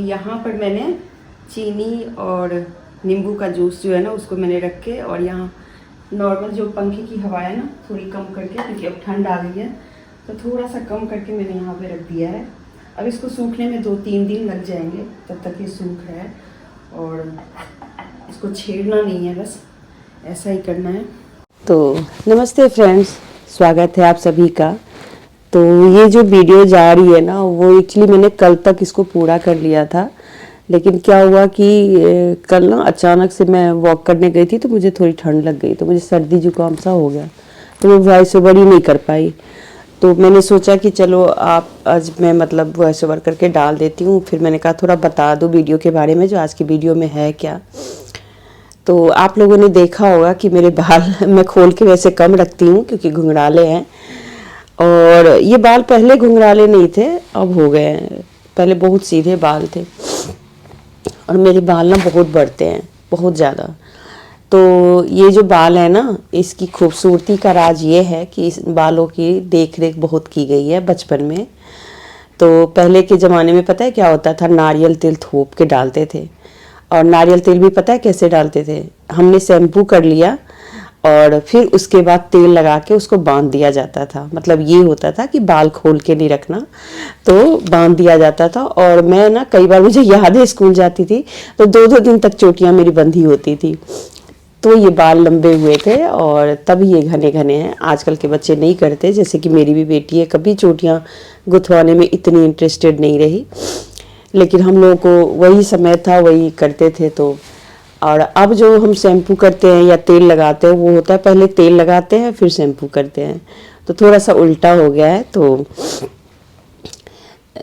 यहाँ पर मैंने चीनी और नींबू का जूस जो है ना उसको मैंने रख के, और यहाँ नॉर्मल जो पंखे की हवा है ना थोड़ी कम करके, क्योंकि अब ठंड आ गई है तो थोड़ा सा कम करके मैंने यहाँ पे रख दिया है। अब इसको सूखने में 2-3 दिन लग जाएंगे, तब तक ये सूख रहा है। और इसको छेड़ना नहीं है, बस ऐसा ही करना है। तो नमस्ते फ्रेंड्स, स्वागत है आप सभी का। तो ये जो वीडियो जा रही है ना वो एक्चुअली मैंने कल तक इसको पूरा कर लिया था, लेकिन क्या हुआ कि कल ना अचानक से मैं वॉक करने गई थी तो मुझे थोड़ी ठंड लग गई, तो मुझे सर्दी जुकाम सा हो गया, तो मैं वॉइस ओवर ही नहीं कर पाई। तो मैंने सोचा कि चलो आज मैं मतलब वॉइस ओवर करके डाल देती हूँ। फिर मैंने कहा थोड़ा बता दूँ वीडियो के बारे में, जो आज की वीडियो में है क्या। तो आप लोगों ने देखा होगा कि मेरे बाल मैं खोल के वैसे कम रखती हूँ क्योंकि घुंघराले हैं, और ये बाल पहले घुंघराले नहीं थे, अब हो गए हैं। पहले बहुत सीधे बाल थे और मेरे बाल ना बहुत बढ़ते हैं, बहुत ज़्यादा। तो ये जो बाल है ना, इसकी खूबसूरती का राज ये है कि इस बालों की देख रेख बहुत की गई है बचपन में। तो पहले के ज़माने में पता है क्या होता था, नारियल तेल थोप के डालते थे। और नारियल तेल भी पता है कैसे डालते थे, हमने शैम्पू कर लिया और फिर उसके बाद तेल लगा के उसको बांध दिया जाता था। मतलब ये होता था कि बाल खोल के नहीं रखना, तो बांध दिया जाता था। और मैं ना कई बार, मुझे याद है स्कूल जाती थी तो 2-2 दिन तक चोटियाँ मेरी बंधी होती थी, तो ये बाल लंबे हुए थे और तब ये घने घने हैं। आजकल के बच्चे नहीं करते, जैसे कि मेरी भी बेटी है, कभी चोटियाँ गुथवाने में इतनी इंटरेस्टेड नहीं रही, लेकिन हम लोगों को वही समय था, वही करते थे। तो और अब जो हम शैम्पू करते हैं या तेल लगाते हैं वो होता है पहले तेल लगाते हैं फिर शैम्पू करते हैं, तो थोड़ा सा उल्टा हो गया है। तो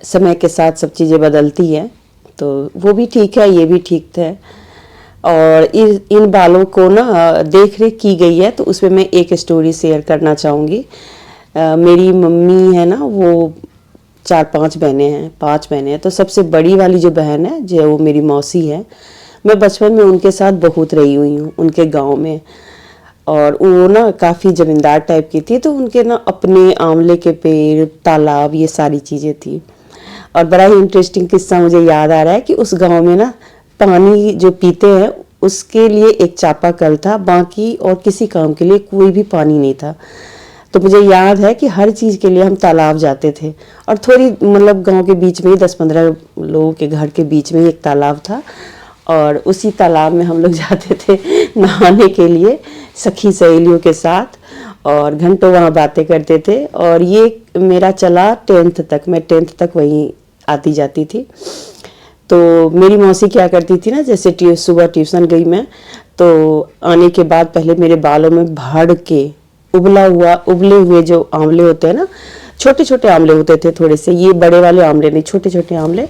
समय के साथ सब चीज़ें बदलती हैं, तो वो भी ठीक है, ये भी ठीक है। और इन बालों को ना देख रेख की गई है, तो उसमें मैं एक स्टोरी शेयर करना चाहूँगी। मेरी मम्मी है ना, वो 4-5 बहनें हैं, 5 बहनें हैं। तो सबसे बड़ी वाली जो बहन है, जो वो मेरी मौसी है, मैं बचपन में उनके साथ बहुत रही हुई हूँ उनके गांव में। और वो ना काफ़ी ज़मींदार टाइप की थी, तो उनके ना अपने आंवले के पेड़, तालाब, ये सारी चीज़ें थी। और बड़ा ही इंटरेस्टिंग किस्सा मुझे याद आ रहा है कि उस गांव में ना पानी जो पीते हैं उसके लिए एक चापाकल था, बाकी और किसी काम के लिए कोई भी पानी नहीं था। तो मुझे याद है कि हर चीज़ के लिए हम तालाब जाते थे, और थोड़ी मतलब गांव के बीच में ही 10-15 लोगों के घर के बीच में ही एक तालाब था, और उसी तालाब में हम लोग जाते थे नहाने के लिए सखी सहेलियों के साथ, और घंटों वहाँ बातें करते थे। और ये मेरा चला 10th तक, मैं 10th तक वहीं आती जाती थी। तो मेरी मौसी क्या करती थी ना, जैसे सुबह ट्यूशन गई मैं, तो आने के बाद पहले मेरे बालों में भर के उबले हुए जो आंवले होते हैं ना, छोटे छोटे आंवले होते थे थोड़े से, ये बड़े वाले आंवले नहीं, छोटे छोटे आंवले,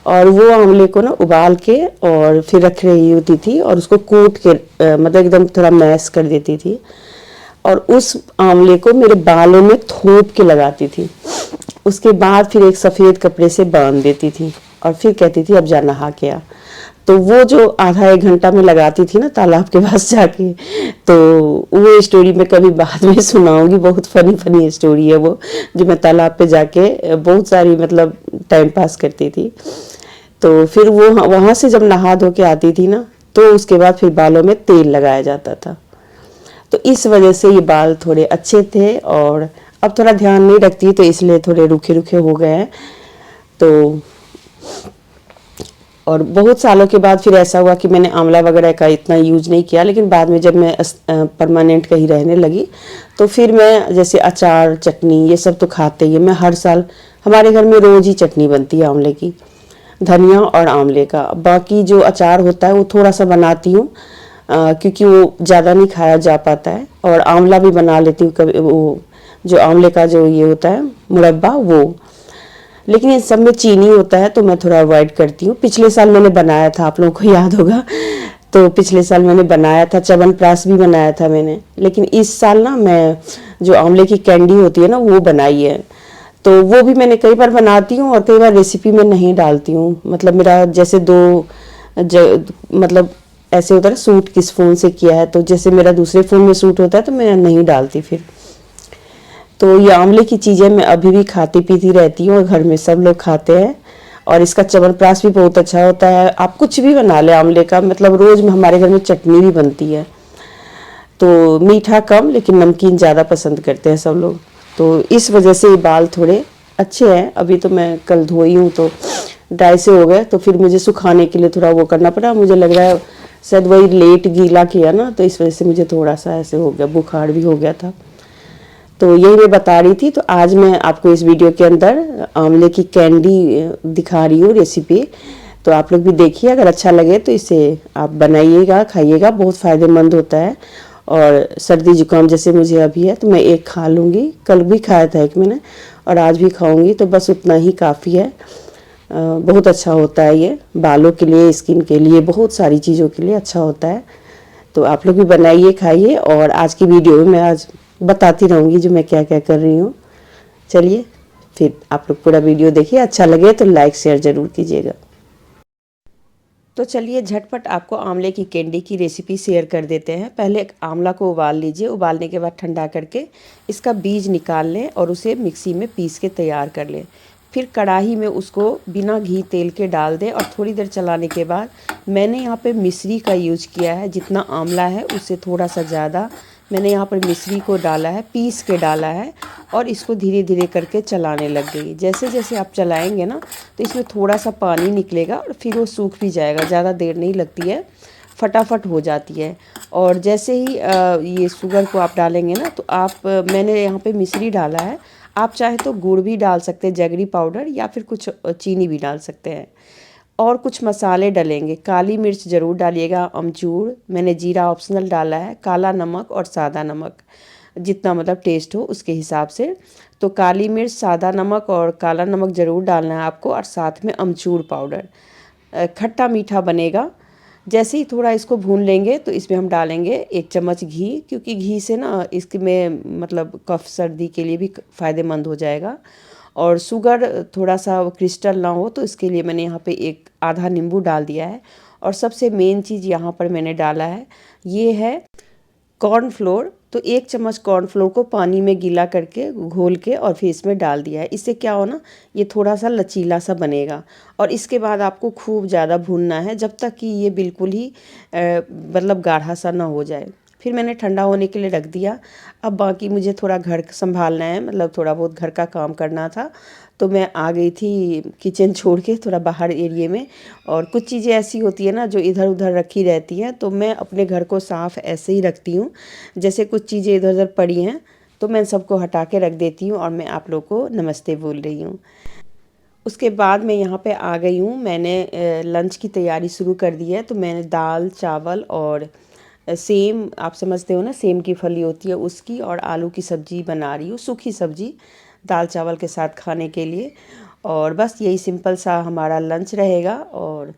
और वो आंवले को ना उबाल के और फिर रख रही होती थी, और उसको कूट के मतलब एकदम थोड़ा मैश कर देती थी, और उस आंवले को मेरे बालों में थोप के लगाती थी। उसके बाद फिर एक सफ़ेद कपड़े से बांध देती थी और फिर कहती थी अब जा नहा के आ। तो वो जो आधा 1 घंटा में लगाती थी ना तालाब के पास जाके, तो वो स्टोरी मैं कभी बाद में सुनाऊंगी। बहुत फनी स्टोरी है वो, जो मैं तालाब पे जाके बहुत सारी मतलब टाइम पास करती थी। तो फिर वो वहाँ से जब नहा धो के आती थी ना, तो उसके बाद फिर बालों में तेल लगाया जाता था। तो इस वजह से ये बाल थोड़े अच्छे थे, और अब थोड़ा ध्यान नहीं रखती तो इसलिए थोड़े रूखे रूखे हो गए हैं। तो और बहुत सालों के बाद फिर ऐसा हुआ कि मैंने आंवला वगैरह का इतना यूज़ नहीं किया, लेकिन बाद में जब मैं परमानेंट कहीं रहने लगी तो फिर मैं जैसे अचार, चटनी, ये सब तो खाते ही है। मैं हर साल, हमारे घर में रोज़ ही चटनी बनती है आंवले की, धनिया और आंवले का। बाकी जो अचार होता है वो थोड़ा सा बनाती हूँ, क्योंकि वो ज़्यादा नहीं खाया जा पाता है। और आंवला भी बना लेती हूँ कभी, वो जो आंवले का जो ये होता है मुरब्बा, वो। लेकिन इन सब में चीनी होता है तो मैं थोड़ा अवॉइड करती हूँ। पिछले साल मैंने बनाया था, आप लोगों को याद होगा, तो पिछले साल मैंने बनाया था, च्यवनप्राश भी बनाया था मैंने। लेकिन इस साल ना मैं जो आंवले की कैंडी होती है ना वो बनाई है, तो वो भी मैंने कई बार बनाती हूँ और कई बार रेसिपी में नहीं डालती हूँ। मतलब मेरा जैसे मतलब ऐसे होता है ना, सूट किस फ़ोन से किया है, तो जैसे मेरा दूसरे फ़ोन में सूट होता है तो मैं नहीं डालती फिर। तो ये आंवले की चीज़ें मैं अभी भी खाती पीती रहती हूँ और घर में सब लोग खाते हैं। और इसका च्यवनप्राश भी बहुत अच्छा होता है। आप कुछ भी बना ले आंवले का, मतलब रोज में हमारे घर में चटनी भी बनती है। तो मीठा कम लेकिन नमकीन ज़्यादा पसंद करते हैं सब लोग, तो इस वजह से ये बाल थोड़े अच्छे हैं। अभी तो मैं कल धोई हूँ तो ड्राई से हो गए, तो फिर मुझे सुखाने के लिए थोड़ा वो करना पड़ा। मुझे लग रहा है शायद वही लेट गीला किया ना, तो इस वजह से मुझे थोड़ा सा ऐसे हो गया, बुखार भी हो गया था। तो यही मैं बता रही थी। तो आज मैं आपको इस वीडियो के अंदर आंवले की कैंडी दिखा रही हूँ रेसिपी। तो आप लोग भी देखिए, अगर अच्छा लगे तो इसे आप बनाइएगा, खाइएगा, बहुत फ़ायदेमंद होता है। और सर्दी जुकाम जैसे मुझे अभी है तो मैं एक खा लूँगी, कल भी खाया था एक मैंने, और आज भी खाऊंगी, तो बस उतना ही काफ़ी है। बहुत अच्छा होता है ये, बालों के लिए, स्किन के लिए, बहुत सारी चीज़ों के लिए अच्छा होता है। तो आप लोग भी बनाइए, खाइए, और आज की वीडियो में मैं आज बताती रहूँगी जो मैं क्या क्या कर रही हूँ। चलिए फिर आप लोग पूरा वीडियो देखिए, अच्छा लगे तो लाइक शेयर ज़रूर कीजिएगा। तो चलिए झटपट आपको आंवले की कैंडी की रेसिपी शेयर कर देते हैं। पहले एक आंवला को उबाल लीजिए, उबालने के बाद ठंडा करके इसका बीज निकाल लें और उसे मिक्सी में पीस के तैयार कर लें। फिर कढ़ाई में उसको बिना घी तेल के डाल दें और थोड़ी देर चलाने के बाद मैंने यहाँ पे मिश्री का यूज किया है। जितना आंवला है उससे थोड़ा सा ज़्यादा मैंने यहाँ पर मिश्री को डाला है, पीस के डाला है, और इसको धीरे धीरे करके चलाने लग गई। जैसे जैसे आप चलाएंगे ना तो इसमें थोड़ा सा पानी निकलेगा और फिर वो सूख भी जाएगा, ज़्यादा देर नहीं लगती है, फटाफट हो जाती है। और जैसे ही ये शुगर को आप डालेंगे ना तो आप मैंने यहाँ पे मिश्री डाला है, आप चाहे तो गुड़ भी डाल सकते हैं, जगरी पाउडर, या फिर कुछ चीनी भी डाल सकते हैं। और कुछ मसाले डलेंगे, काली मिर्च ज़रूर डालिएगा, अमचूर, मैंने जीरा ऑप्शनल डाला है, काला नमक और सादा नमक, जितना मतलब टेस्ट हो उसके हिसाब से। तो काली मिर्च, सादा नमक और काला नमक ज़रूर डालना है आपको, और साथ में अमचूर पाउडर। खट्टा मीठा बनेगा। जैसे ही थोड़ा इसको भून लेंगे तो इसमें हम डालेंगे 1 चम्मच घी, क्योंकि घी से ना इसमें मतलब कफ सर्दी के लिए भी फ़ायदेमंद हो जाएगा। और शुगर थोड़ा सा क्रिस्टल ना हो तो इसके लिए मैंने यहाँ पे एक आधा नींबू डाल दिया है। और सबसे मेन चीज़ यहाँ पर मैंने डाला है, ये है कॉर्नफ्लोर। तो 1 चम्मच कॉर्नफ्लोर को पानी में गीला करके घोल के और फिर इसमें डाल दिया है। इससे क्या हो ना, ये थोड़ा सा लचीला सा बनेगा। और इसके बाद आपको खूब ज़्यादा भूनना है जब तक कि ये बिल्कुल ही मतलब गाढ़ा सा ना हो जाए। फिर मैंने ठंडा होने के लिए रख दिया। अब बाकी मुझे थोड़ा घर संभालना है, मतलब थोड़ा बहुत घर का काम करना था, तो मैं आ गई थी किचन छोड़ के थोड़ा बाहर एरिए में। और कुछ चीज़ें ऐसी होती है ना जो इधर उधर रखी रहती हैं, तो मैं अपने घर को साफ़ ऐसे ही रखती हूँ। जैसे कुछ चीज़ें इधर उधर पड़ी हैं तो मैं सबको हटा के रख देती हूँ, और मैं आप लोग को नमस्ते बोल रही हूँ। उसके बाद मैं यहाँ पे आ गई हूँ, मैंने लंच की तैयारी शुरू कर दी है। तो मैंने दाल, चावल और सेम, आप समझते हो ना, सेम की फली होती है उसकी, और आलू की सब्ज़ी बना रही हूँ, सूखी सब्ज़ी दाल चावल के साथ खाने के लिए। और बस यही सिंपल सा हमारा लंच रहेगा। और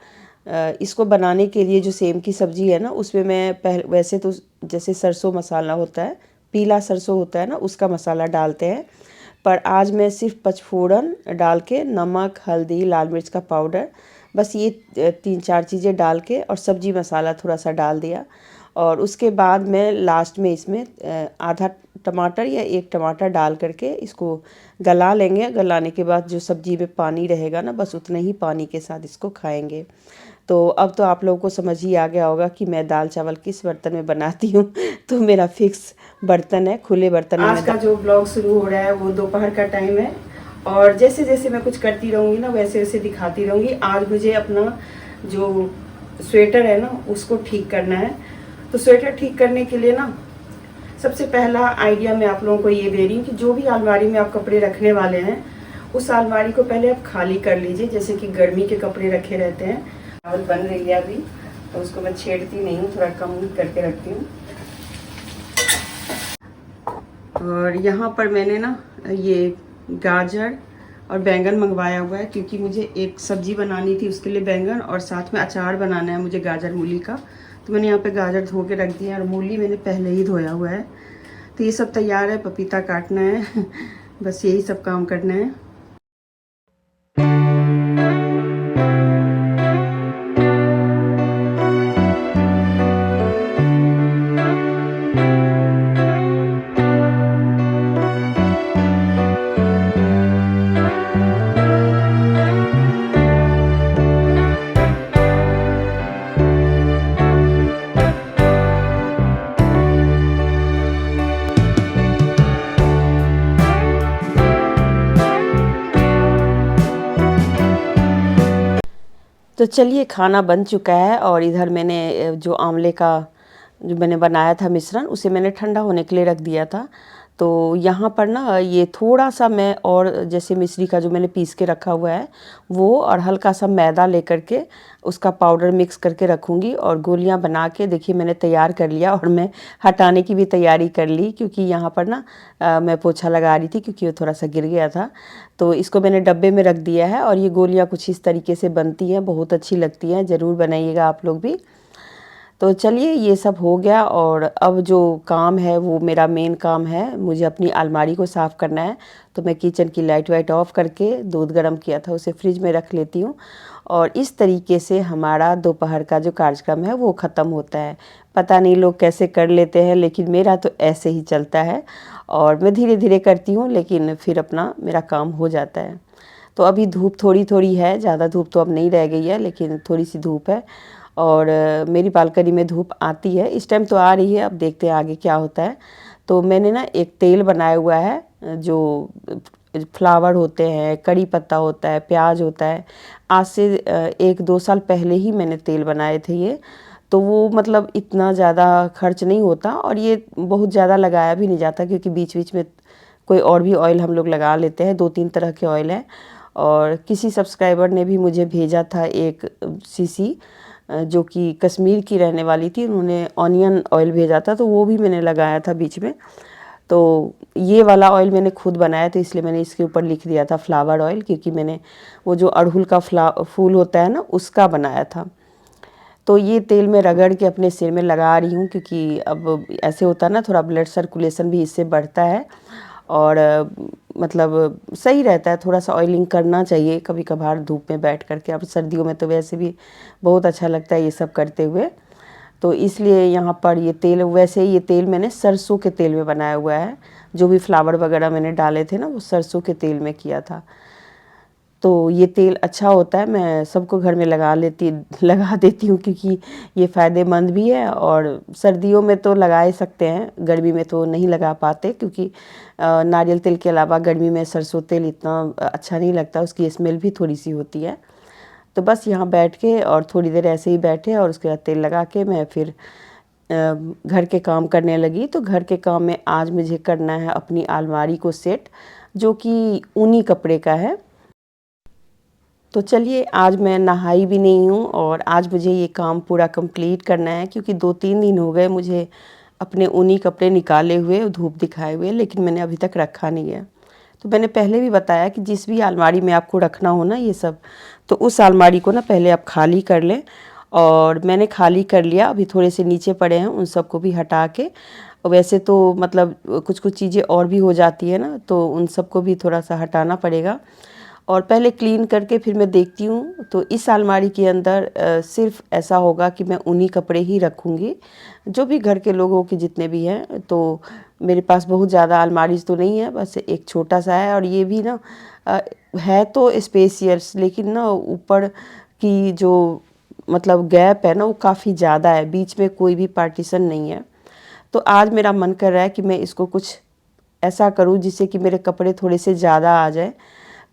इसको बनाने के लिए जो सेम की सब्ज़ी है ना, उसमें मैं वैसे तो जैसे सरसों मसाला होता है, पीला सरसों होता है ना, उसका मसाला डालते हैं। पर आज मैं सिर्फ पचफोड़न डाल के, नमक, हल्दी, लाल मिर्च का पाउडर, बस ये 3-4 चीज़ें डाल के, और सब्जी मसाला थोड़ा सा डाल दिया। और उसके बाद मैं लास्ट में इसमें आधा टमाटर या 1 टमाटर डाल करके इसको गला लेंगे। गलाने के बाद जो सब्ज़ी में पानी रहेगा ना, बस उतने ही पानी के साथ इसको खाएंगे। तो अब तो आप लोगों को समझ ही आ गया होगा कि मैं दाल चावल किस बर्तन में बनाती हूँ। तो मेरा फिक्स बर्तन है, खुले बर्तन में। आज का जो ब्लॉग शुरू हो रहा है वो दोपहर का टाइम है, और जैसे जैसे मैं कुछ करती रहूँगी ना वैसे वैसे दिखाती रहूँगी। आज मुझे अपना जो स्वेटर है ना उसको ठीक करना है। तो स्वेटर ठीक करने के लिए ना सबसे पहला आइडिया मैं आप लोगों को ये दे रही हूँ कि जो भी अलमारी में आप कपड़े रखने वाले हैं उस अलमारी को पहले आप खाली कर लीजिए। जैसे कि गर्मी के कपड़े रखे रहते हैं, चावल बन रही है अभी, तो उसको मैं छेड़ती नहीं हूँ, थोड़ा कम करके रखती हूँ। और यहाँ पर मैंने ना ये गाजर और बैंगन मंगवाया हुआ है, क्योंकि मुझे एक सब्जी बनानी थी, उसके लिए बैंगन, और साथ में अचार बनाना है मुझे गाजर मूली का। तो मैंने यहाँ पे गाजर धो के रख दिया, और मूली मैंने पहले ही धोया हुआ है। तो ये सब तैयार है, पपीता काटना है बस यही सब काम करना है। तो चलिए खाना बन चुका है और इधर मैंने जो आंवले का जो मैंने बनाया था मिश्रण उसे मैंने ठंडा होने के लिए रख दिया था। तो यहाँ पर ना ये थोड़ा सा मैं और जैसे मिश्री का जो मैंने पीस के रखा हुआ है वो और हल्का सा मैदा लेकर के उसका पाउडर मिक्स करके रखूँगी और गोलियाँ बना के देखिए मैंने तैयार कर लिया और मैं हटाने की भी तैयारी कर ली क्योंकि यहाँ पर ना मैं पोछा लगा रही थी क्योंकि वो थोड़ा सा गिर गया था। तो इसको मैंने डब्बे में रख दिया है और ये गोलियाँ कुछ इस तरीके से बनती हैं, बहुत अच्छी लगती हैं, ज़रूर बनाइएगा आप लोग भी। तो चलिए ये सब हो गया और अब जो काम है वो मेरा मेन काम है, मुझे अपनी अलमारी को साफ़ करना है। तो मैं किचन की लाइट वाइट ऑफ करके दूध गर्म किया था उसे फ्रिज में रख लेती हूँ और इस तरीके से हमारा दोपहर का जो कार्यक्रम है वो ख़त्म होता है। पता नहीं लोग कैसे कर लेते हैं लेकिन मेरा तो ऐसे ही चलता है और मैं धीरे धीरे करती हूँ लेकिन फिर अपना मेरा काम हो जाता है। तो अभी धूप थोड़ी थोड़ी है, ज़्यादा धूप तो अब नहीं रह गई है लेकिन थोड़ी सी धूप है और मेरी बालकनी में धूप आती है, इस टाइम तो आ रही है, अब देखते हैं आगे क्या होता है। तो मैंने ना एक तेल बनाया हुआ है जो फ्लावर होते हैं, कड़ी पत्ता होता है, प्याज होता है। आज से 1-2 साल पहले ही मैंने तेल बनाए थे ये, तो वो मतलब इतना ज़्यादा खर्च नहीं होता और ये बहुत ज़्यादा लगाया भी नहीं जाता क्योंकि बीच बीच में कोई और भी ऑयल हम लोग लगा लेते हैं, 2-3 तरह के ऑयल हैं। और किसी सब्सक्राइबर ने भी मुझे भेजा था एक सीसी जो कि कश्मीर की रहने वाली थी, उन्होंने ऑनियन ऑयल भेजा था तो वो भी मैंने लगाया था बीच में। तो ये वाला ऑयल मैंने खुद बनाया था इसलिए मैंने इसके ऊपर लिख दिया था फ्लावर ऑयल, क्योंकि मैंने वो जो अड़हुल का फूल होता है ना उसका बनाया था। तो ये तेल मैं रगड़ के अपने सिर में लगा रही हूँ क्योंकि अब ऐसे होता है ना, थोड़ा ब्लड सर्कुलेशन भी इससे बढ़ता है और मतलब सही रहता है, थोड़ा सा ऑयलिंग करना चाहिए कभी कभार धूप में बैठ करके। अब सर्दियों में तो वैसे भी बहुत अच्छा लगता है ये सब करते हुए, तो इसलिए यहाँ पर ये तेल, वैसे ये तेल मैंने सरसों के तेल में बनाया हुआ है, जो भी फ्लावर वगैरह मैंने डाले थे ना वो सरसों के तेल में किया था। तो ये तेल अच्छा होता है, मैं सबको घर में लगा देती हूँ क्योंकि ये फ़ायदेमंद भी है और सर्दियों में तो लगा ही सकते हैं, गर्मी में तो नहीं लगा पाते क्योंकि नारियल तेल के अलावा गर्मी में सरसों तेल इतना अच्छा नहीं लगता, उसकी स्मेल भी थोड़ी सी होती है। तो बस यहाँ बैठ के और थोड़ी देर ऐसे ही बैठे और उसके बाद तेल लगा के मैं फिर घर के काम करने लगी। तो घर के काम में आज मुझे करना है अपनी अलमारी को सेट, जो कि ऊनी कपड़े का है। तो चलिए आज मैं नहाई भी नहीं हूँ और आज मुझे ये काम पूरा कंप्लीट करना है क्योंकि 2-3 दिन हो गए मुझे अपने ऊनी कपड़े निकाले हुए, धूप दिखाए हुए, लेकिन मैंने अभी तक रखा नहीं है। तो मैंने पहले भी बताया कि जिस भी अलमारी में आपको रखना हो ना ये सब, तो उस अलमारी को ना पहले आप खाली कर लें और मैंने खाली कर लिया। अभी थोड़े से नीचे पड़े हैं उन सबको भी हटा के, वैसे तो मतलब कुछ कुछ चीज़ें और भी हो जाती है ना, तो उन सबको भी थोड़ा सा हटाना पड़ेगा और पहले क्लीन करके फिर मैं देखती हूँ। तो इस अलमारी के अंदर सिर्फ ऐसा होगा कि मैं ऊनी कपड़े ही रखूँगी, जो भी घर के लोगों के जितने भी हैं। तो मेरे पास बहुत ज़्यादा अलमारीज तो नहीं है, बस एक छोटा सा है और ये भी ना है तो स्पेसियस, लेकिन ना ऊपर की जो मतलब गैप है ना वो काफ़ी ज़्यादा है, बीच में कोई भी पार्टीशन नहीं है। तो आज मेरा मन कर रहा है कि मैं इसको कुछ ऐसा करूँ जिससे कि मेरे कपड़े थोड़े से ज़्यादा आ जाए।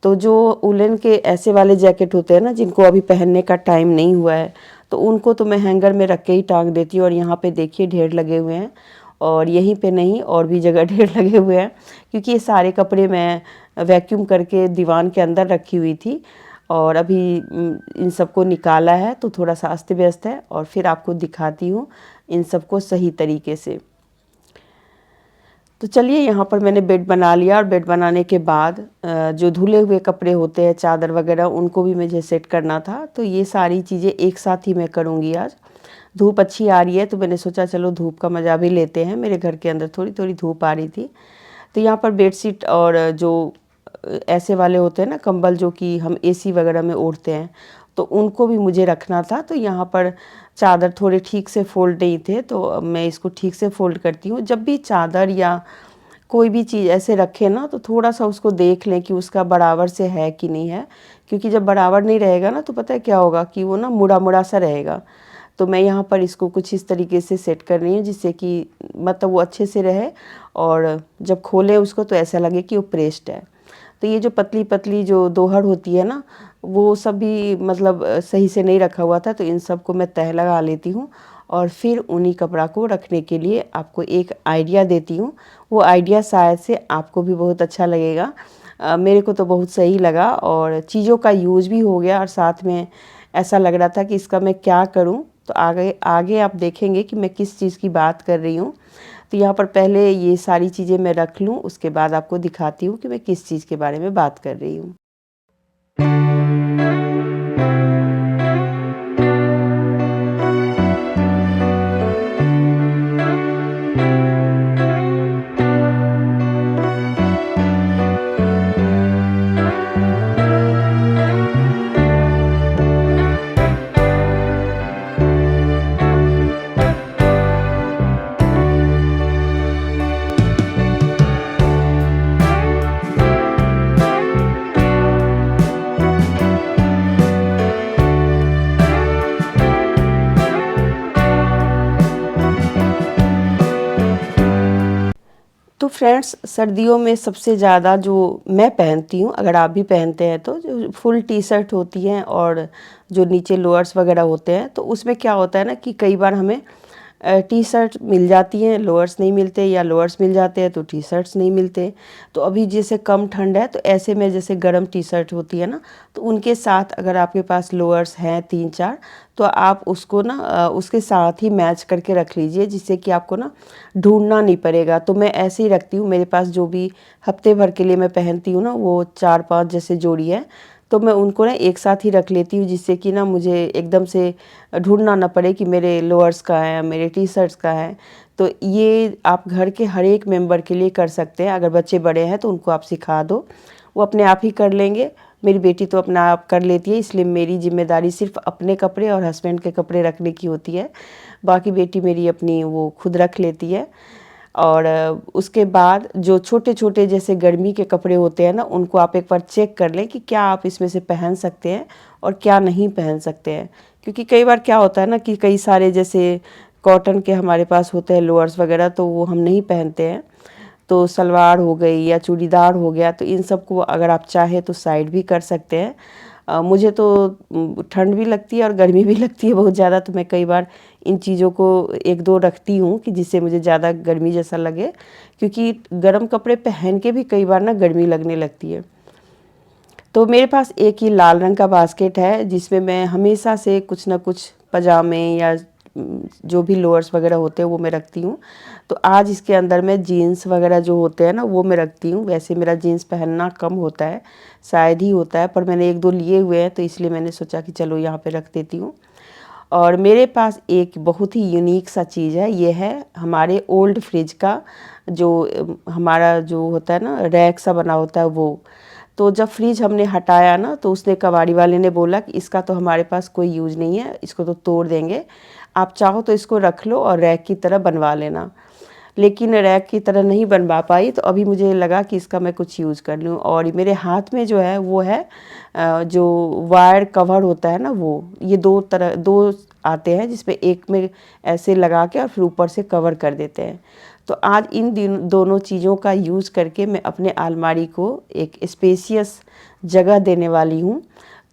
तो जो उलन के ऐसे वाले जैकेट होते हैं ना जिनको अभी पहनने का टाइम नहीं हुआ है, तो उनको तो मैं हैंगर में रख के ही टांग देती हूँ। और यहाँ पे देखिए ढेर लगे हुए हैं और यहीं पे नहीं और भी जगह ढेर लगे हुए हैं, क्योंकि ये सारे कपड़े मैं वैक्यूम करके दीवान के अंदर रखी हुई थी और अभी इन सबको निकाला है तो थोड़ा सा अस्त व्यस्त है और फिर आपको दिखाती हूँ इन सबको सही तरीके से। तो चलिए यहाँ पर मैंने बेड बना लिया और बेड बनाने के बाद जो धुले हुए कपड़े होते हैं, चादर वगैरह, उनको भी मुझे सेट करना था। तो ये सारी चीज़ें एक साथ ही मैं करूँगी आज। धूप अच्छी आ रही है तो मैंने सोचा चलो धूप का मज़ा भी लेते हैं, मेरे घर के अंदर थोड़ी थोड़ी धूप आ रही थी। तो यहाँ पर बेडशीट और जो ऐसे वाले होते हैं ना कंबल जो कि हम एसी वगैरह में ओढ़ते हैं, तो उनको भी मुझे रखना था। तो यहाँ पर चादर थोड़े ठीक से फोल्ड नहीं थे तो मैं इसको ठीक से फोल्ड करती हूँ। जब भी चादर या कोई भी चीज़ ऐसे रखे ना तो थोड़ा सा उसको देख लें कि उसका बराबर से है कि नहीं है, क्योंकि जब बराबर नहीं रहेगा ना तो पता है क्या होगा कि वो ना मुड़ा मुड़ा सा रहेगा। तो मैं यहाँ पर इसको कुछ इस तरीके से सेट कर रही हूँ जिससे कि मतलब वो अच्छे से रहे और जब खोलें उसको तो ऐसा लगे कि वो प्रेस्ड है। तो ये जो पतली पतली जो दोहर होती है ना, वो सब भी मतलब सही से नहीं रखा हुआ था, तो इन सब को मैं तह लगा लेती हूँ और फिर उन्हीं कपड़ा को रखने के लिए आपको एक आइडिया देती हूँ। वो आइडिया शायद से आपको भी बहुत अच्छा लगेगा। मेरे को तो बहुत सही लगा और चीज़ों का यूज़ भी हो गया और साथ में ऐसा लग रहा था कि इसका मैं क्या करूँ। तो आगे आगे आप देखेंगे कि मैं किस चीज़ की बात कर रही हूँ। तो यहाँ पर पहले ये सारी चीज़ें मैं रख लूँ, उसके बाद आपको दिखाती हूँ कि मैं किस चीज़ के बारे में बात कर रही हूँ। तो फ्रेंड्स, सर्दियों में सबसे ज़्यादा जो मैं पहनती हूँ, अगर आप भी पहनते हैं तो, जो फुल टी शर्ट होती हैं और जो नीचे लोअर्स वगैरह होते हैं, तो उसमें क्या होता है ना कि कई बार हमें टी शर्ट मिल जाती हैं, लोअर्स नहीं मिलते, या लोअर्स मिल जाते हैं तो टी शर्ट्स नहीं मिलते। तो अभी जैसे कम ठंड है तो ऐसे में जैसे गर्म टी शर्ट होती है ना, तो उनके साथ अगर आपके पास लोअर्स हैं 3-4, तो आप उसको ना उसके साथ ही मैच करके रख लीजिए, जिससे कि आपको ना ढूंढना नहीं पड़ेगा। तो मैं ऐसे ही रखती हूँ, मेरे पास जो भी हफ्ते भर के लिए मैं पहनती हूँ ना, वो 4-5 जैसे जोड़ी है, तो मैं उनको ना एक साथ ही रख लेती हूँ, जिससे कि ना मुझे एकदम से ढूंढना ना पड़े कि मेरे लोअर्स का है, मेरे टी शर्ट्स का है। तो ये आप घर के हर एक मेंबर के लिए कर सकते हैं। अगर बच्चे बड़े हैं तो उनको आप सिखा दो, वो अपने आप ही कर लेंगे। मेरी बेटी तो अपना आप कर लेती है, इसलिए मेरी जिम्मेदारी सिर्फ अपने कपड़े और हस्बैंड के कपड़े रखने की होती है। बाकी बेटी मेरी अपनी वो खुद रख लेती है। और उसके बाद जो छोटे छोटे जैसे गर्मी के कपड़े होते हैं ना, उनको आप एक बार चेक कर लें कि क्या आप इसमें से पहन सकते हैं और क्या नहीं पहन सकते हैं। क्योंकि कई बार क्या होता है ना कि कई सारे जैसे कॉटन के हमारे पास होते हैं लोअर्स वगैरह, तो वो हम नहीं पहनते हैं। तो सलवार हो गई या चूड़ीदार हो गया, तो इन सब को अगर आप चाहे तो साइड भी कर सकते हैं। मुझे तो ठंड भी लगती है और गर्मी भी लगती है बहुत ज़्यादा, तो मैं कई बार इन चीज़ों को 1-2 रखती हूँ कि जिससे मुझे ज़्यादा गर्मी जैसा लगे, क्योंकि गर्म कपड़े पहन के भी कई बार ना गर्मी लगने लगती है। तो मेरे पास एक ही लाल रंग का बास्केट है, जिसमें मैं हमेशा से कुछ ना कुछ पजामे या जो भी लोअर्स वगैरह होते हैं वो मैं रखती हूँ। तो आज इसके अंदर मैं जीन्स वगैरह जो होते हैं ना, वो मैं रखती हूँ। वैसे मेरा जीन्स पहनना कम होता है, शायद ही होता है, पर मैंने 1-2 लिए हुए हैं, तो इसलिए मैंने सोचा कि चलो यहाँ पे रख देती हूँ। और मेरे पास एक बहुत ही यूनिक सा चीज़ है, ये है हमारे ओल्ड फ्रिज का जो हमारा जो होता है ना रैक सा बना होता है वो। तो जब फ्रिज हमने हटाया ना, तो उसने कबाड़ी वाले ने बोला कि इसका तो हमारे पास कोई यूज़ नहीं है, इसको तो तोड़ देंगे, आप चाहो तो इसको रख लो और रैक की तरह बनवा लेना। लेकिन रैक की तरह नहीं बनवा पाई, तो अभी मुझे लगा कि इसका मैं कुछ यूज़ कर लूँ। और मेरे हाथ में जो है वो है जो वायर कवर होता है ना, वो ये 2 आते हैं, जिसमें एक में ऐसे लगा के और फिर ऊपर से कवर कर देते हैं। तो आज इन दोनों चीज़ों का यूज़ करके मैं अपने अलमारी को एक स्पेशियस जगह देने वाली हूँ।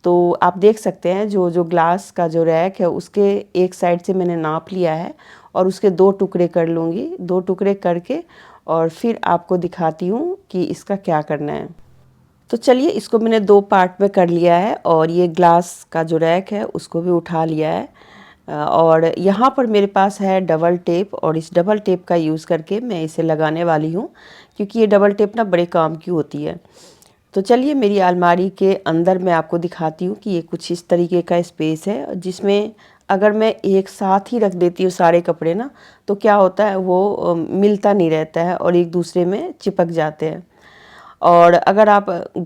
तो आप देख सकते हैं जो जो ग्लास का जो रैक है, उसके एक साइड से मैंने नाप लिया है और उसके 2 टुकड़े कर लूँगी। 2 टुकड़े करके और फिर आपको दिखाती हूँ कि इसका क्या करना है। तो चलिए, इसको मैंने 2 पार्ट में कर लिया है और ये ग्लास का जो रैक है उसको भी उठा लिया है। और यहाँ पर मेरे पास है डबल टेप, और इस डबल टेप का यूज़ करके मैं इसे लगाने वाली हूँ, क्योंकि ये डबल टेप ना बड़े काम की होती है। तो चलिए, मेरी अलमारी के अंदर मैं आपको दिखाती हूँ कि ये कुछ इस तरीके का स्पेस है, जिसमें अगर मैं एक साथ ही रख देती हूँ सारे कपड़े ना, तो क्या होता है वो मिलता नहीं रहता है और एक दूसरे में चिपक जाते हैं। और अगर आप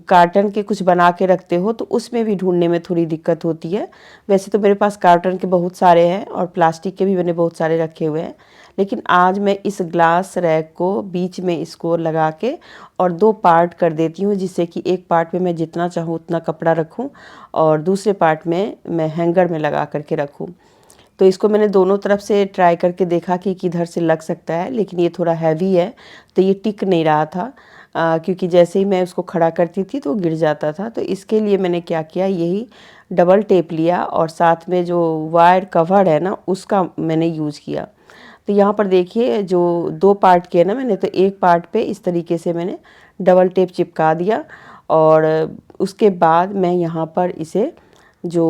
कार्टन के कुछ बना के रखते हो तो उसमें भी ढूंढने में थोड़ी दिक्कत होती है। वैसे तो मेरे पास कार्टन के बहुत सारे हैं और प्लास्टिक के भी मैंने बहुत सारे रखे हुए हैं, लेकिन आज मैं इस ग्लास रैक को बीच में इसको लगा के और 2 पार्ट कर देती हूँ, जिससे कि एक पार्ट में मैं जितना चाहूँ उतना कपड़ा रखूँ और दूसरे पार्ट में मैं हैंगर में लगा करके रखूँ। तो इसको मैंने दोनों तरफ से ट्राई करके देखा कि किधर से लग सकता है, लेकिन ये थोड़ा हैवी है तो ये टिक नहीं रहा था। क्योंकि जैसे ही मैं उसको खड़ा करती थी तो वो गिर जाता था। तो इसके लिए मैंने क्या किया, यही डबल टेप लिया और साथ में जो वायर कवर है ना उसका मैंने यूज़ किया। तो यहाँ पर देखिए जो 2 पार्ट किए ना मैंने, तो एक पार्ट पे इस तरीके से मैंने डबल टेप चिपका दिया और उसके बाद मैं यहाँ पर इसे जो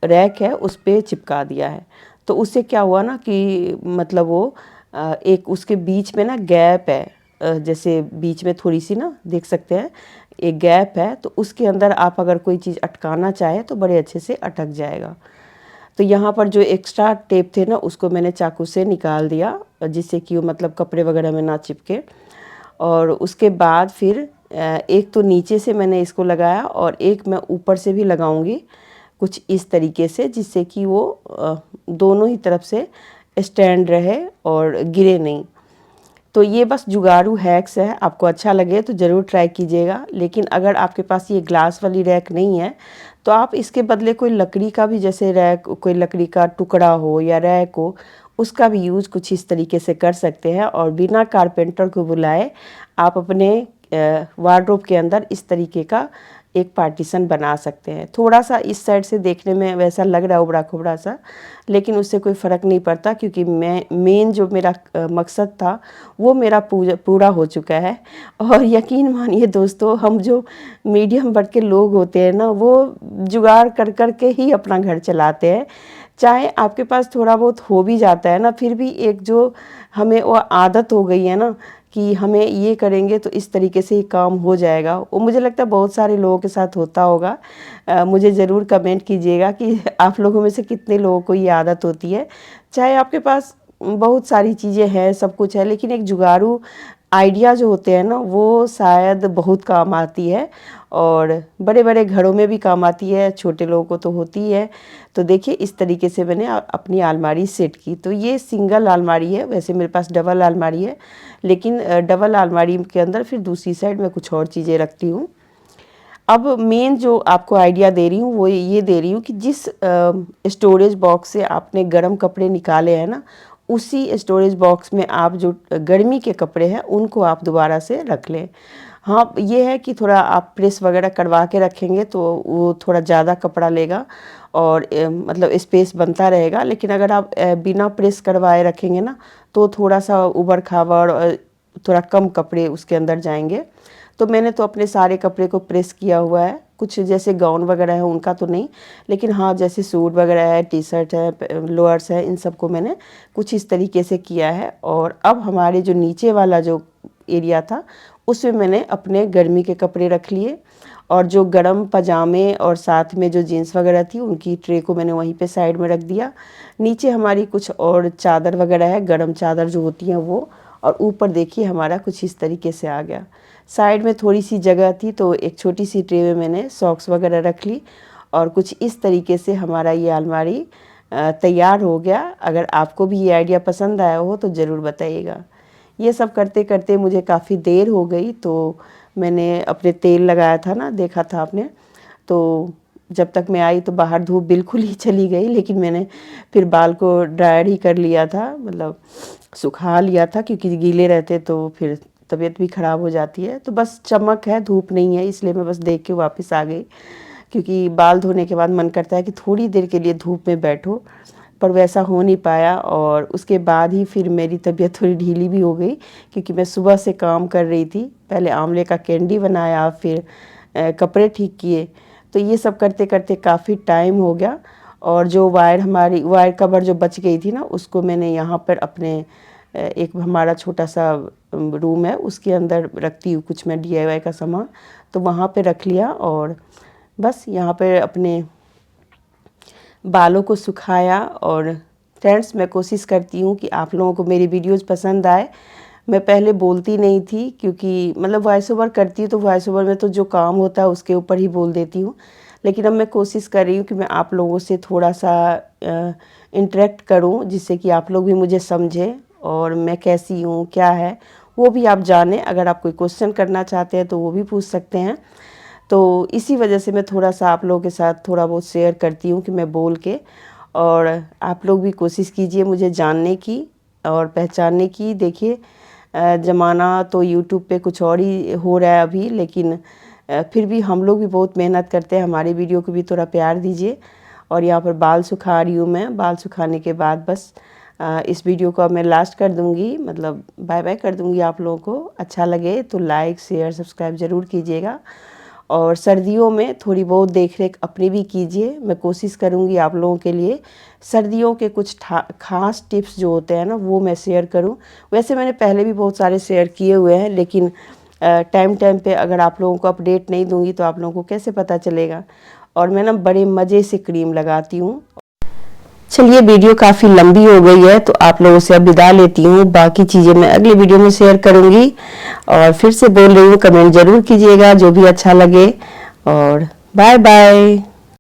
रैक है उस पे चिपका दिया है। तो उससे क्या हुआ ना कि मतलब वो एक उसके बीच में ना गैप है, जैसे बीच में थोड़ी सी ना देख सकते हैं एक गैप है, तो उसके अंदर आप अगर कोई चीज़ अटकाना चाहे तो बड़े अच्छे से अटक जाएगा। तो यहाँ पर जो एक्स्ट्रा टेप थे ना उसको मैंने चाकू से निकाल दिया, जिससे कि वो मतलब कपड़े वगैरह में ना चिपके। और उसके बाद फिर एक तो नीचे से मैंने इसको लगाया और एक मैं ऊपर से भी लगाऊंगी कुछ इस तरीके से, जिससे कि वो दोनों ही तरफ से स्टैंड रहे और गिरे नहीं। तो ये बस जुगाड़ू हैक्स है, आपको अच्छा लगे तो ज़रूर ट्राई कीजिएगा। लेकिन अगर आपके पास ये ग्लास वाली रैक नहीं है तो आप इसके बदले कोई लकड़ी का भी, जैसे रैक, कोई लकड़ी का टुकड़ा हो या रैक हो, उसका भी यूज़ कुछ इस तरीके से कर सकते हैं। और बिना कारपेंटर को बुलाए आप अपने वार्डरोब के अंदर इस तरीके का एक पार्टीशन बना सकते हैं। थोड़ा सा इस साइड से देखने में वैसा लग रहा है उबड़ा खुबड़ा सा, लेकिन उससे कोई फ़र्क नहीं पड़ता, क्योंकि मेन जो मेरा मकसद था वो मेरा पूरा हो चुका है। और यकीन मानिए दोस्तों, हम जो मीडियम वर्ग के लोग होते हैं ना, वो जुगाड़ कर कर के ही अपना घर चलाते हैं। चाहे आपके पास थोड़ा बहुत हो भी जाता है ना, फिर भी एक जो हमें वो आदत हो गई है ना कि हमें ये करेंगे तो इस तरीके से ही काम हो जाएगा, वो मुझे लगता है बहुत सारे लोगों के साथ होता होगा। मुझे ज़रूर कमेंट कीजिएगा कि आप लोगों में से कितने लोगों को ये आदत होती है। चाहे आपके पास बहुत सारी चीज़ें हैं, सब कुछ है, लेकिन एक जुगाड़ू आइडिया जो होते हैं ना वो शायद बहुत काम आती है, और बड़े बड़े घरों में भी काम आती है, छोटे लोगों को तो होती है। तो देखिए इस तरीके से मैंने अपनी अलमारी सेट की। तो ये सिंगल अलमारी है, वैसे मेरे पास डबल अलमारी है, लेकिन डबल अलमारी के अंदर फिर दूसरी साइड मैं कुछ और चीज़ें रखती हूँ। अब मेन जो आपको आइडिया दे रही हूँ वो ये दे रही हूँ कि जिस स्टोरेज बॉक्स से आपने गर्म कपड़े निकाले हैं ना, उसी स्टोरेज बॉक्स में आप जो गर्मी के कपड़े हैं उनको आप दोबारा से रख लें। हाँ, ये है कि थोड़ा आप प्रेस वगैरह करवा के रखेंगे तो वो थोड़ा ज़्यादा कपड़ा लेगा और मतलब स्पेस बनता रहेगा। लेकिन अगर आप बिना प्रेस करवाए रखेंगे ना तो थोड़ा सा उबड़ खाबड़ और थोड़ा कम कपड़े उसके अंदर जाएंगे। तो मैंने तो अपने सारे कपड़े को प्रेस किया हुआ है, कुछ जैसे गाउन वगैरह है उनका तो नहीं, लेकिन हाँ जैसे सूट वगैरह है, टी शर्ट है, लोअर्स है, इन सब को मैंने कुछ इस तरीके से किया है। और अब हमारे जो नीचे वाला जो एरिया था उसमें मैंने अपने गर्मी के कपड़े रख लिए, और जो गर्म पजामे और साथ में जो जीन्स वगैरह थी उनकी ट्रे को मैंने वहीं पे साइड में रख दिया। नीचे हमारी कुछ और चादर वगैरह है, गर्म चादर जो होती हैं वो, और ऊपर देखिए हमारा कुछ इस तरीके से आ गया। साइड में थोड़ी सी जगह थी तो एक छोटी सी ट्रे में मैंने सॉक्स वगैरह रख ली, और कुछ इस तरीके से हमारा ये अलमारी तैयार हो गया। अगर आपको भी ये आइडिया पसंद आया हो तो ज़रूर बताइएगा। ये सब करते करते मुझे काफ़ी देर हो गई, तो मैंने अपने तेल लगाया था ना, देखा था आपने, तो जब तक मैं आई तो बाहर धूप बिल्कुल ही चली गई। लेकिन मैंने फिर बाल को ड्रायर ही कर लिया था, मतलब सुखा लिया था, क्योंकि गीले रहते तो फिर तबीयत भी ख़राब हो जाती है। तो बस चमक है, धूप नहीं है, इसलिए मैं बस देख के वापस आ गई, क्योंकि बाल धोने के बाद मन करता है कि थोड़ी देर के लिए धूप में बैठो, पर वैसा हो नहीं पाया। और उसके बाद ही फिर मेरी तबीयत थोड़ी ढीली भी हो गई, क्योंकि मैं सुबह से काम कर रही थी, पहले आंवले का कैंडी बनाया, फिर कपड़े ठीक किए। तो ये सब करते करते काफ़ी टाइम हो गया। और जो हमारी वायर कवर जो बच गई थी ना, उसको मैंने यहाँ पर अपने एक हमारा छोटा सा रूम है उसके अंदर रखती हूँ कुछ मैं DIY का सामान, तो वहाँ पे रख लिया। और बस यहाँ पे अपने बालों को सुखाया। और फ्रेंड्स, मैं कोशिश करती हूँ कि आप लोगों को मेरी वीडियोज़ पसंद आए। मैं पहले बोलती नहीं थी, क्योंकि मतलब वॉइस ओवर करती हूँ तो वॉइस ओवर में तो जो काम होता है उसके ऊपर ही बोल देती हूँ। लेकिन अब मैं कोशिश कर रही हूँ कि मैं आप लोगों से थोड़ा सा इंटरेक्ट करूँ, जिससे कि आप लोग भी मुझे समझें और मैं कैसी हूँ, क्या है वो भी आप जानें। अगर आप कोई क्वेश्चन करना चाहते हैं तो वो भी पूछ सकते हैं। तो इसी वजह से मैं थोड़ा सा आप लोगों के साथ थोड़ा बहुत शेयर करती हूँ कि मैं बोल के, और आप लोग भी कोशिश कीजिए मुझे जानने की और पहचानने की। देखिए ज़माना तो यूट्यूब पे कुछ और ही हो रहा है अभी, लेकिन फिर भी हम लोग भी बहुत मेहनत करते हैं, हमारी वीडियो को भी थोड़ा प्यार दीजिए। और यहाँ पर बाल सुखा रही हूँ मैं, बाल सुखाने के बाद बस इस वीडियो को अब मैं लास्ट कर दूँगी, मतलब बाय बाय कर दूँगी। आप लोगों को अच्छा लगे तो लाइक शेयर सब्सक्राइब ज़रूर कीजिएगा। और सर्दियों में थोड़ी बहुत देख रेख अपनी भी कीजिए, मैं कोशिश करूँगी आप लोगों के लिए सर्दियों के कुछ खास टिप्स जो होते हैं ना वो मैं शेयर करूँ। वैसे मैंने पहले भी बहुत सारे शेयर किए हुए हैं, लेकिन टाइम टाइम पे अगर आप लोगों को अपडेट नहीं दूंगी तो आप लोगों को कैसे पता चलेगा। और मैं ना बड़े मज़े से क्रीम लगाती हूँ। चलिए वीडियो काफ़ी लंबी हो गई है तो आप लोगों से अब विदा लेती हूँ, बाकी चीज़ें मैं अगले वीडियो में शेयर करूँगी। और फिर से बोल रही हूँ, कमेंट ज़रूर कीजिएगा जो भी अच्छा लगे। और बाय बाय।